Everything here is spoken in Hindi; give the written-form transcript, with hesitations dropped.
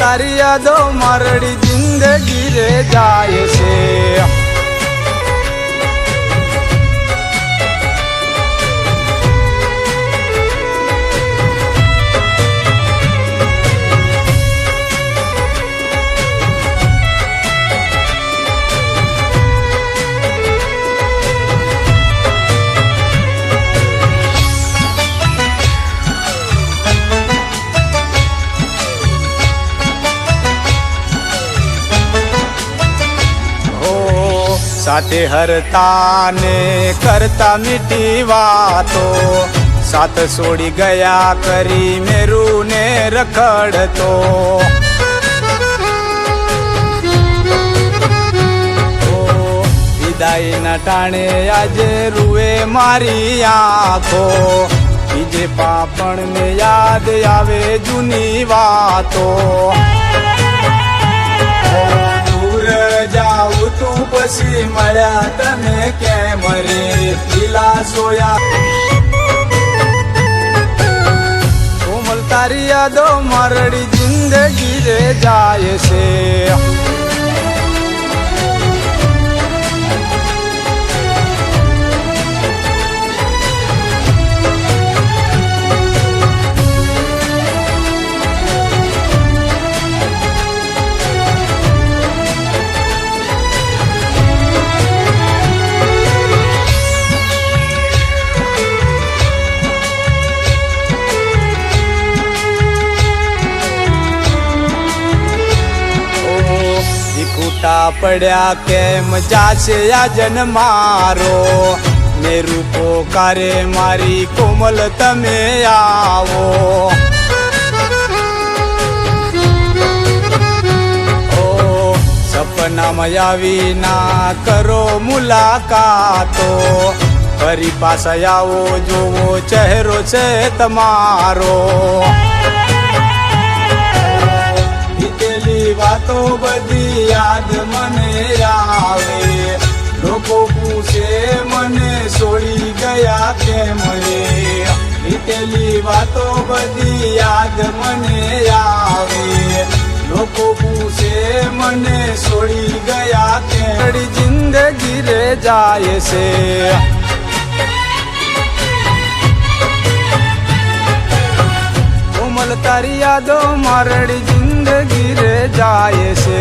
તારી યાદો મારડી જિંદગી રે જાય છે। साथे हरता ने करता मीठी वातो साथ सोड़ी गया करी मेरू ने रखड़तो। विदाई न टाणे आज रुए मारी आँखो बीजे पापण में याद आवे जूनी वातो। जाऊ तू पसी मळ्या तने केम रे दिला सोया कोमल तारी यादो मारड़ी जिंदगी रे जाए से। कूटा पड़ा केम जासे या जन मारो मेरू पोकारे मारी कोमल तमे आवो। ओ सपना में आवी ना करो मुलाकातो फरी पास आवो जो वो चेहरो छे तमारो। वातो बधी याद मने आवे लोको पूछे मने सोड़ी गया केम रे। बीतेली वातो बधी याद मने आवे लोको पूछे मने सोड़ी गया केम जिंदगी रे जाए से। कोमल तारी यादो मारड़ी जिंदगी रे जाए से।